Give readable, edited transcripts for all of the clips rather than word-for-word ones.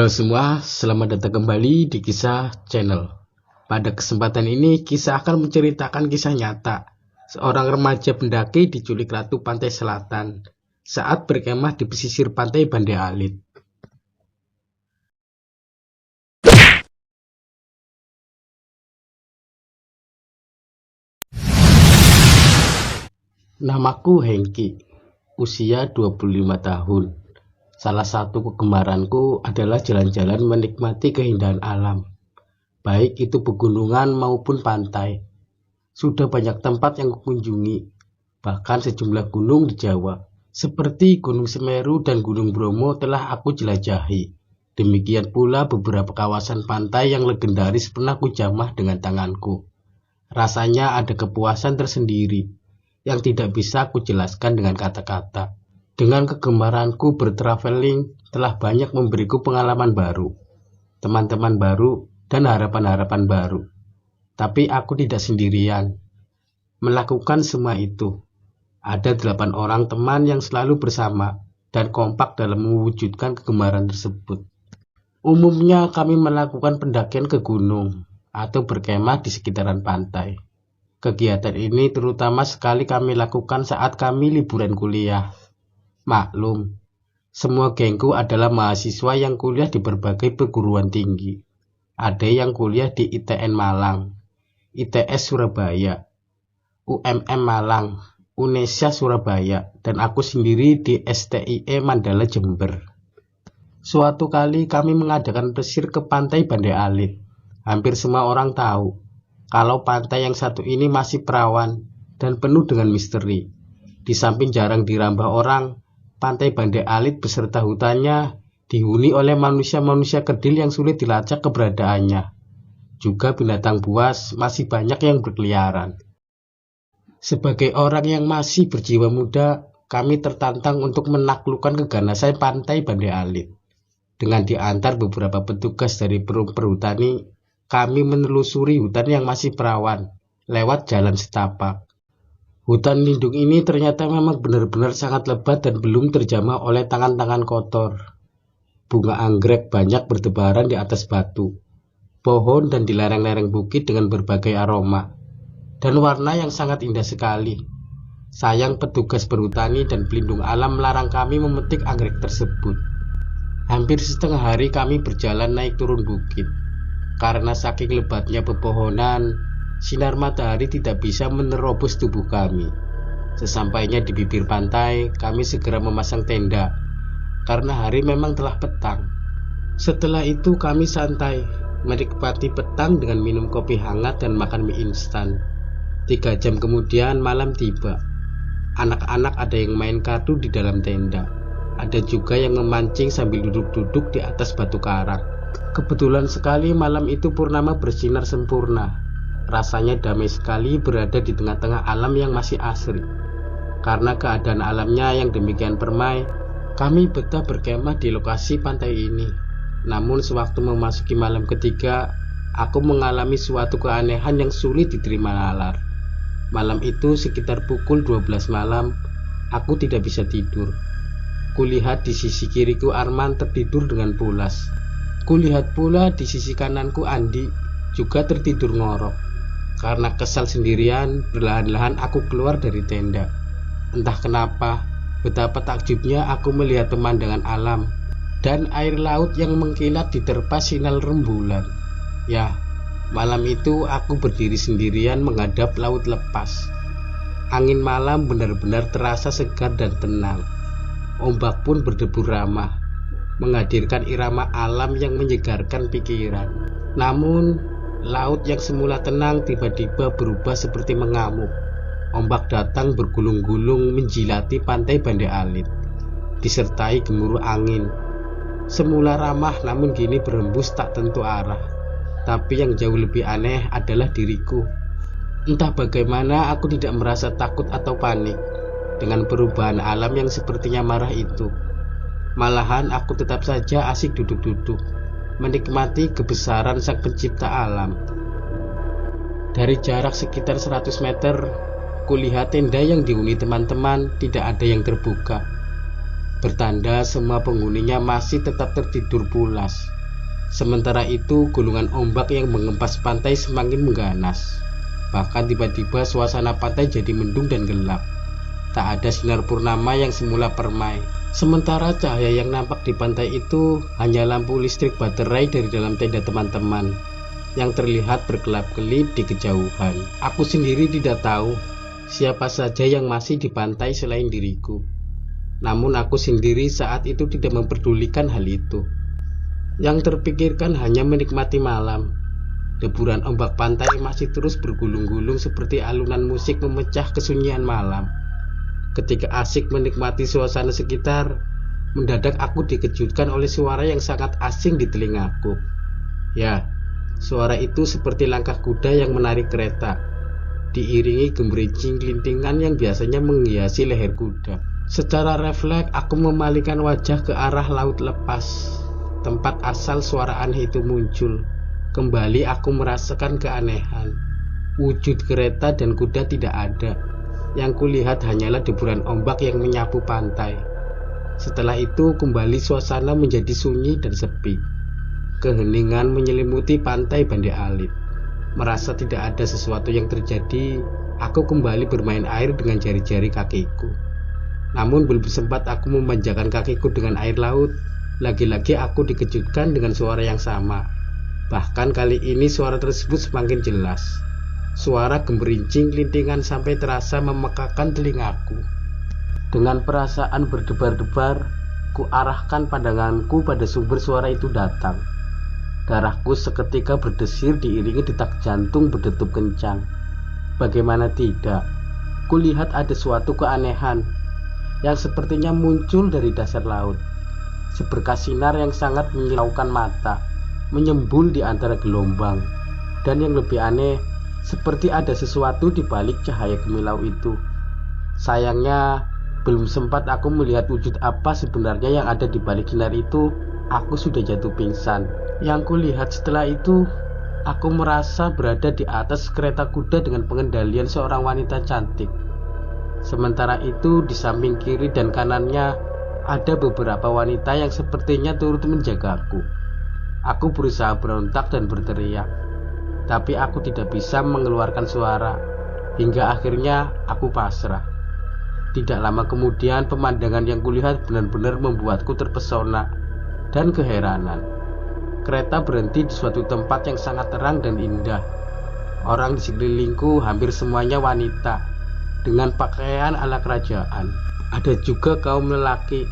Halo semua, selamat datang kembali di Kisah Channel. Pada kesempatan ini, kisah akan menceritakan kisah nyata. Seorang remaja pendaki diculik ratu pantai selatan saat berkemah di pesisir pantai Banda Alit. Namaku Hengki, usia 25 tahun. Salah satu kegemaranku adalah jalan-jalan menikmati keindahan alam, baik itu pegunungan maupun pantai. Sudah banyak tempat yang kukunjungi, bahkan sejumlah gunung di Jawa, seperti Gunung Semeru dan Gunung Bromo telah aku jelajahi. Demikian pula beberapa kawasan pantai yang legendaris pernah kujamah dengan tanganku. Rasanya ada kepuasan tersendiri yang tidak bisa kujelaskan dengan kata-kata. Dengan kegemaranku bertraveling telah banyak memberiku pengalaman baru, teman-teman baru, dan harapan-harapan baru. Tapi aku tidak sendirian melakukan semua itu. Ada 8 orang teman yang selalu bersama dan kompak dalam mewujudkan kegemaran tersebut. Umumnya kami melakukan pendakian ke gunung atau berkemah di sekitaran pantai. Kegiatan ini terutama sekali kami lakukan saat kami liburan kuliah. Maklum, semua gengku adalah mahasiswa yang kuliah di berbagai perguruan tinggi. Ada yang kuliah di ITN Malang, ITS Surabaya, UMM Malang, Unesya Surabaya, dan aku sendiri di STIE Mandala Jember. Suatu kali kami mengadakan plesir ke pantai Banda Alit. Hampir semua orang tahu kalau pantai yang satu ini masih perawan dan penuh dengan misteri. Di samping jarang dirambah orang, pantai Banda Alit beserta hutannya dihuni oleh manusia-manusia kerdil yang sulit dilacak keberadaannya. Juga binatang buas masih banyak yang berkeliaran. Sebagai orang yang masih berjiwa muda, kami tertantang untuk menaklukkan keganasan pantai Banda Alit. Dengan diantar beberapa petugas dari perum perhutani, kami menelusuri hutan yang masih perawan lewat jalan setapak. Hutan lindung ini ternyata memang benar-benar sangat lebat dan belum terjamah oleh tangan-tangan kotor. Bunga anggrek banyak bertebaran di atas batu, pohon dan di lereng-lereng bukit dengan berbagai aroma dan warna yang sangat indah sekali. Sayang petugas perhutani dan pelindung alam melarang kami memetik anggrek tersebut. Hampir setengah hari kami berjalan naik turun bukit. Karena saking lebatnya pepohonan, sinar matahari tidak bisa menerobos tubuh kami. Sesampainya di bibir pantai, kami segera memasang tenda, karena hari memang telah petang. Setelah itu kami santai, menikmati petang dengan minum kopi hangat dan makan mie instan. 3 jam kemudian malam tiba. Anak-anak ada yang main kartu di dalam tenda. Ada juga yang memancing sambil duduk-duduk di atas batu karang. Kebetulan sekali malam itu purnama bersinar sempurna. Rasanya damai sekali berada di tengah-tengah alam yang masih asri. Karena keadaan alamnya yang demikian permai, kami betah berkemah di lokasi pantai ini. Namun sewaktu memasuki malam ketiga, aku mengalami suatu keanehan yang sulit diterima nalar. Malam itu sekitar pukul 12 malam, aku tidak bisa tidur. Kulihat di sisi kiriku Arman tertidur dengan pulas. Kulihat pula di sisi kananku Andi juga tertidur ngorok. Karena kesal sendirian, perlahan-lahan aku keluar dari tenda. Entah kenapa, betapa takjubnya aku melihat pemandangan alam dan air laut yang mengkilat diterpa sinar rembulan. Ya, malam itu aku berdiri sendirian menghadap laut lepas. Angin malam benar-benar terasa segar dan tenang. Ombak pun berdebur ramah, menghadirkan irama alam yang menyegarkan pikiran. Namun, laut yang semula tenang tiba-tiba berubah seperti mengamuk. Ombak datang bergulung-gulung menjilati pantai Banda Alit, disertai gemuruh angin. Semula ramah namun kini berembus tak tentu arah. Tapi yang jauh lebih aneh adalah diriku. Entah bagaimana aku tidak merasa takut atau panik dengan perubahan alam yang sepertinya marah itu. Malahan aku tetap saja asik duduk-duduk, menikmati kebesaran sang pencipta alam. Dari jarak sekitar 100 meter, kulihat tenda yang dihuni teman-teman tidak ada yang terbuka. Bertanda semua penghuninya masih tetap tertidur pulas. Sementara itu gulungan ombak yang mengempas pantai semakin mengganas. Bahkan tiba-tiba suasana pantai jadi mendung dan gelap. Tak ada sinar purnama yang semula permai. Sementara cahaya yang nampak di pantai itu hanya lampu listrik baterai dari dalam tenda teman-teman yang terlihat berkelap-kelip di kejauhan. Aku sendiri tidak tahu siapa saja yang masih di pantai selain diriku. Namun aku sendiri saat itu tidak memperdulikan hal itu. Yang terpikirkan hanya menikmati malam. Deburan ombak pantai masih terus bergulung-gulung seperti alunan musik memecah kesunyian malam. Ketika asik menikmati suasana sekitar, mendadak aku dikejutkan oleh suara yang sangat asing di telingaku. Ya, suara itu seperti langkah kuda yang menarik kereta, diiringi gemerincing lintingan yang biasanya menghiasi leher kuda. Secara refleks aku memalingkan wajah ke arah laut lepas, tempat asal suara aneh itu muncul. Kembali aku merasakan keanehan. Wujud kereta dan kuda tidak ada. Yang kulihat hanyalah deburan ombak yang menyapu pantai. Setelah itu kembali suasana menjadi sunyi dan sepi. Keheningan menyelimuti pantai Bande Alit. Merasa tidak ada sesuatu yang terjadi, aku kembali bermain air dengan jari-jari kakiku. Namun belum sempat aku memanjakan kakiku dengan air laut, lagi-lagi aku dikejutkan dengan suara yang sama. Bahkan kali ini suara tersebut semakin jelas. Suara gemerincing lintingan sampai terasa memekakan telingaku. Dengan perasaan berdebar-debar, ku arahkan pandanganku pada sumber suara itu datang. Darahku seketika berdesir diiringi detak jantung berdetup kencang. Bagaimana tidak, kulihat ada suatu keanehan yang sepertinya muncul dari dasar laut. Seberkas sinar yang sangat menyilaukan mata, menyembul di antara gelombang. Dan yang lebih aneh, seperti ada sesuatu di balik cahaya gemilau itu. Sayangnya, belum sempat aku melihat wujud apa sebenarnya yang ada di balik sinar itu, aku sudah jatuh pingsan. Yang kulihat setelah itu, aku merasa berada di atas kereta kuda dengan pengendalian seorang wanita cantik. Sementara itu, di samping kiri dan kanannya ada beberapa wanita yang sepertinya turut menjagaku. Aku berusaha berontak dan berteriak, tapi aku tidak bisa mengeluarkan suara. Hingga akhirnya aku pasrah. Tidak lama kemudian pemandangan yang kulihat benar-benar membuatku terpesona dan keheranan. Kereta berhenti di suatu tempat yang sangat terang dan indah. Orang di sekelilingku hampir semuanya wanita dengan pakaian ala kerajaan. Ada juga kaum lelaki,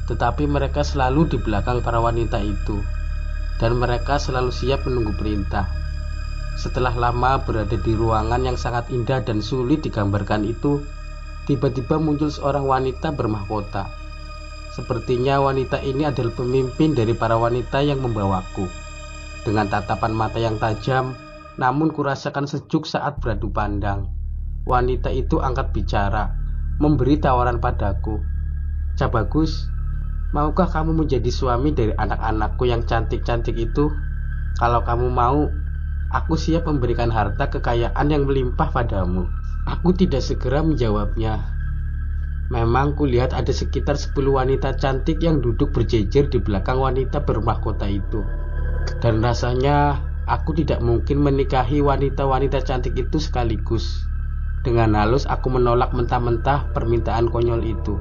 tetapi mereka selalu di belakang para wanita itu, dan mereka selalu siap menunggu perintah. Setelah lama berada di ruangan yang sangat indah dan sulit digambarkan itu, tiba-tiba muncul seorang wanita bermahkota. Sepertinya wanita ini adalah pemimpin dari para wanita yang membawaku. Dengan tatapan mata yang tajam, namun kurasakan sejuk saat beradu pandang. Wanita itu angkat bicara, memberi tawaran padaku. "Cak Bagus, maukah kamu menjadi suami dari anak-anakku yang cantik-cantik itu? Kalau kamu mau, aku siap memberikan harta kekayaan yang melimpah padamu." Aku tidak segera menjawabnya. Memang kulihat ada sekitar 10 wanita cantik yang duduk berjejer di belakang wanita bermahkota itu. Dan rasanya aku tidak mungkin menikahi wanita-wanita cantik itu sekaligus. Dengan halus aku menolak mentah-mentah permintaan konyol itu.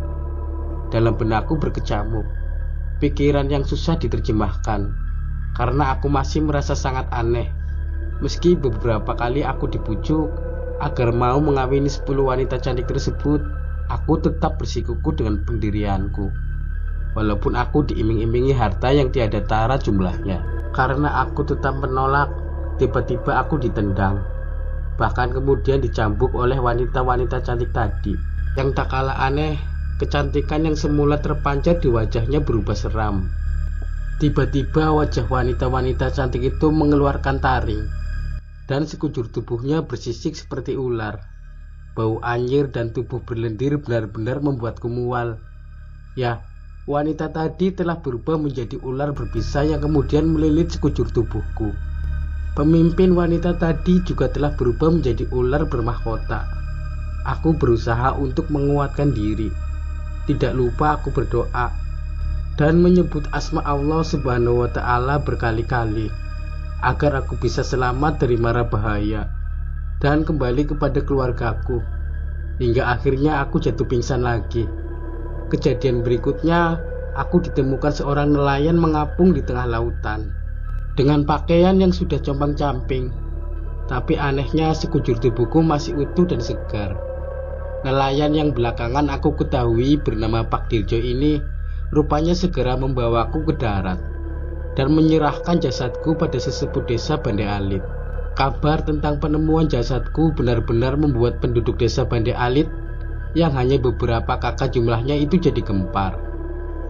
Dalam benakku berkecamuk, pikiran yang susah diterjemahkan, karena aku masih merasa sangat aneh. Meski beberapa kali aku dibujuk agar mau mengawini 10 wanita cantik tersebut, aku tetap bersikukuh dengan pendirianku. Walaupun aku diiming-imingi harta yang tiada tara jumlahnya. Karena aku tetap menolak, tiba-tiba aku ditendang. Bahkan kemudian dicambuk oleh wanita-wanita cantik tadi. Yang tak kalah aneh, kecantikan yang semula terpancar di wajahnya berubah seram. Tiba-tiba wajah wanita-wanita cantik itu mengeluarkan taring, dan sekujur tubuhnya bersisik seperti ular. Bau anyir dan tubuh berlendir benar-benar membuatku mual. Ya, wanita tadi telah berubah menjadi ular berbisa yang kemudian melilit sekujur tubuhku. Pemimpin wanita tadi juga telah berubah menjadi ular bermahkota. Aku berusaha untuk menguatkan diri. Tidak lupa aku berdoa, dan menyebut asma Allah Subhanahu wa Ta'ala berkali-kali agar aku bisa selamat dari mara bahaya dan kembali kepada keluargaku. Hingga akhirnya aku jatuh pingsan lagi. Kejadian berikutnya, aku ditemukan seorang nelayan mengapung di tengah lautan dengan pakaian yang sudah compang-camping, tapi anehnya sekujur tubuhku masih utuh dan segar. Nelayan yang belakangan aku ketahui bernama Pak Dirjo ini rupanya segera membawaku ke darat dan menyerahkan jasadku pada sesepuh desa Bande Alit. Kabar tentang penemuan jasadku benar-benar membuat penduduk desa Bande Alit yang hanya beberapa kakak jumlahnya itu jadi gempar.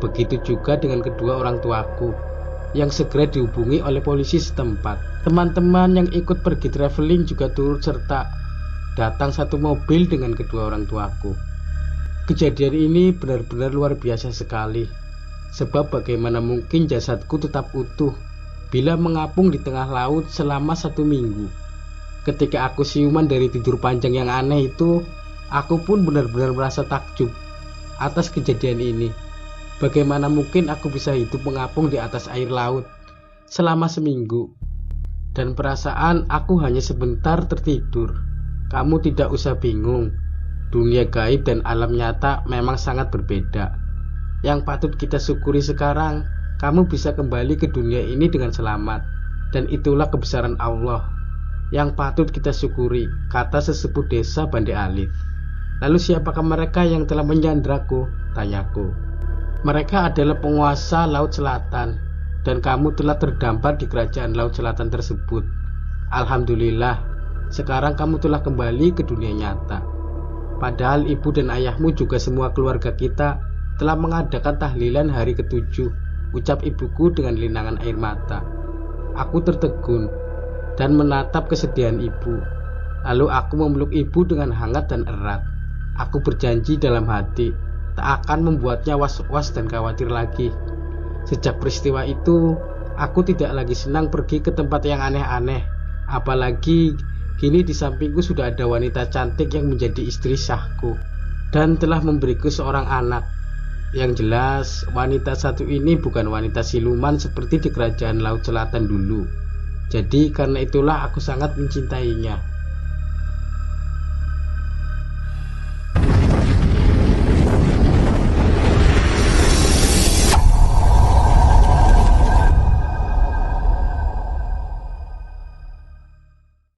Begitu juga dengan kedua orang tuaku yang segera dihubungi oleh polisi setempat. Teman-teman yang ikut pergi traveling juga turut serta datang satu mobil dengan kedua orang tuaku. Kejadian ini benar-benar luar biasa sekali, sebab bagaimana mungkin jasadku tetap utuh bila mengapung di tengah laut selama 1 minggu. Ketika aku siuman dari tidur panjang yang aneh itu, aku pun benar-benar merasa takjub atas kejadian ini. Bagaimana mungkin aku bisa hidup mengapung di atas air laut selama seminggu? Dan perasaan aku hanya sebentar tertidur. Kamu tidak usah bingung. Dunia gaib dan alam nyata memang sangat berbeda. Yang patut kita syukuri sekarang, kamu bisa kembali ke dunia ini dengan selamat. Dan itulah kebesaran Allah yang patut kita syukuri, kata sesepuh desa Bande Alit. Lalu siapakah mereka yang telah menyandraku? Tanyaku. Mereka adalah penguasa Laut Selatan, dan kamu telah terdampar di kerajaan Laut Selatan tersebut. Alhamdulillah, sekarang kamu telah kembali ke dunia nyata. Padahal ibu dan ayahmu juga semua keluarga kita telah mengadakan tahlilan hari ke-7, ucap ibuku dengan linangan air mata. Aku tertegun dan menatap kesedihan ibu. Lalu aku memeluk ibu dengan hangat dan erat. Aku berjanji dalam hati tak akan membuatnya was-was dan khawatir lagi. Sejak peristiwa itu, aku tidak lagi senang pergi ke tempat yang aneh-aneh. Apalagi kini di sampingku sudah ada wanita cantik yang menjadi istri sahku dan telah memberiku seorang anak. Yang jelas, wanita satu ini bukan wanita siluman seperti di kerajaan Laut Selatan dulu. Jadi karena itulah aku sangat mencintainya.